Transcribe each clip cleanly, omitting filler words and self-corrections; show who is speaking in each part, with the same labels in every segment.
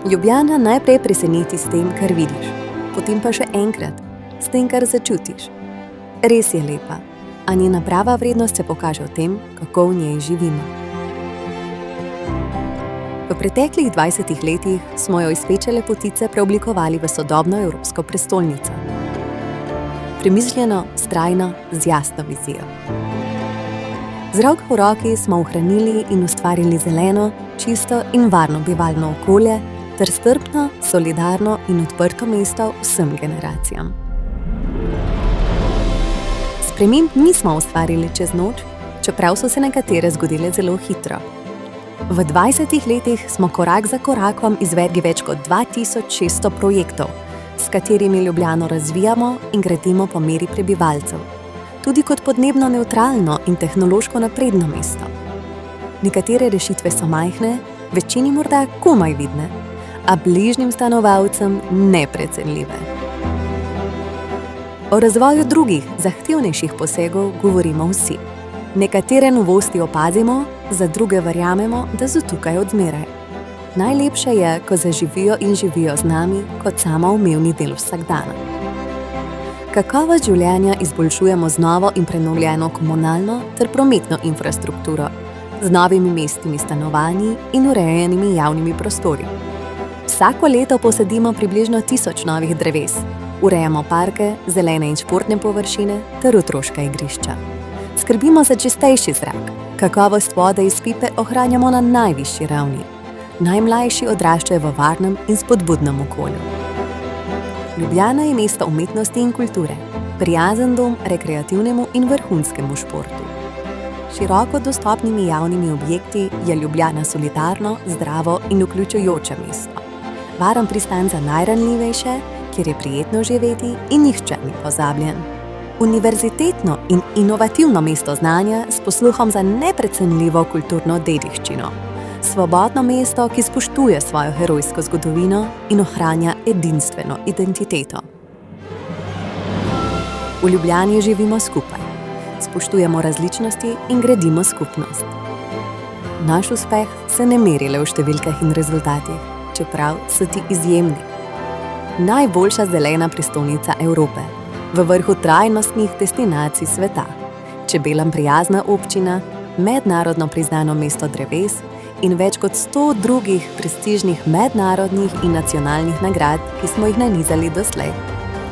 Speaker 1: Ljubljana najprej preseneti s tem, kar vidiš, potem pa še enkrat, s tem, kar začutiš. Res je lepa, a njena prava vrednost se pokaže v tem, kako v njej živimo. V preteklih 20 letih smo jo iz peče lepotice preoblikovali v sodobno evropsko prestolnico. Premišljeno, vztrajno, z jasno vizijo. Z roko v roki smo ohranili in ustvarili zeleno, čisto in varno bivalno okolje ter strpno, solidarno in odprto mesto vsem generacijam. Sprememb nismo ustvarili čez noč, čeprav so se nekatere zgodile zelo hitro. V 20 letih smo korak za korakom izvedli več kot 2600 projektov, s katerimi Ljubljano razvijamo in gradimo po meri prebivalcev, tudi kot podnebno nevtralno in tehnološko napredno mesto. Nekatere rešitve so majhne, večini morda komaj vidne, a bližnjim stanovalcem neprecenljive. O razvoju drugih, zahtevnejših posegov govorimo vsi. Nekatere novosti opazimo, za druge verjamemo, da so tukaj od zmeraj. Najlepše je, ko zaživijo in živijo z nami kot samoumevni del vsakdana. Kakovost življenja izboljšujemo z novo in prenovljeno komunalno ter prometno infrastrukturo, z novimi mestnimi stanovanji in urejenimi javnimi prostori. Vsako leto posadimo približno 1000 novih dreves, urejamo parke, zelene in športne površine ter otroška igrišča. Skrbimo za čistejši zrak, kakovost vode iz pipe ohranjamo na najvišji ravni. Najmlajši odraščajo v varnem in spodbudnem okolju. Ljubljana je mesto umetnosti in kulture, prijazen dom rekreativnemu in vrhunskemu športu. Široko dostopnimi javnimi objekti je Ljubljana solidarno, zdravo in vključujoče mesto. Varen pristan za najranljivejše, kjer je prijetno živeti in nihče ni pozabljen. Univerzitetno in inovativno mesto znanja s posluhom za neprecenljivo kulturno dediščino. Svobodno mesto, ki spoštuje svojo herojsko zgodovino in ohranja edinstveno identiteto. V Ljubljani živimo skupaj, spoštujemo različnosti in gradimo skupnost. Naš uspeh se ne meri le v številkah in rezultatih, čeprav so ti izjemni. Najboljša zelena prestolnica Evrope, v vrhu trajnostnih destinacij sveta, čebelam prijazna občina, mednarodno priznano mesto dreves in več kot 100 drugih prestižnih mednarodnih in nacionalnih nagrad, ki smo jih nanizali doslej.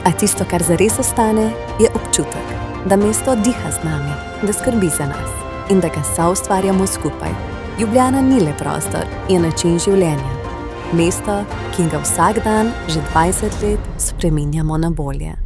Speaker 1: A tisto, kar zares ostane, je občutek, da mesto diha z nami, da skrbi za nas in da ga soustvarjamo skupaj. Ljubljana ni le prostor, je način življenja. Mesto, ki ga vsak dan, že 20 let, spreminjamo na bolje.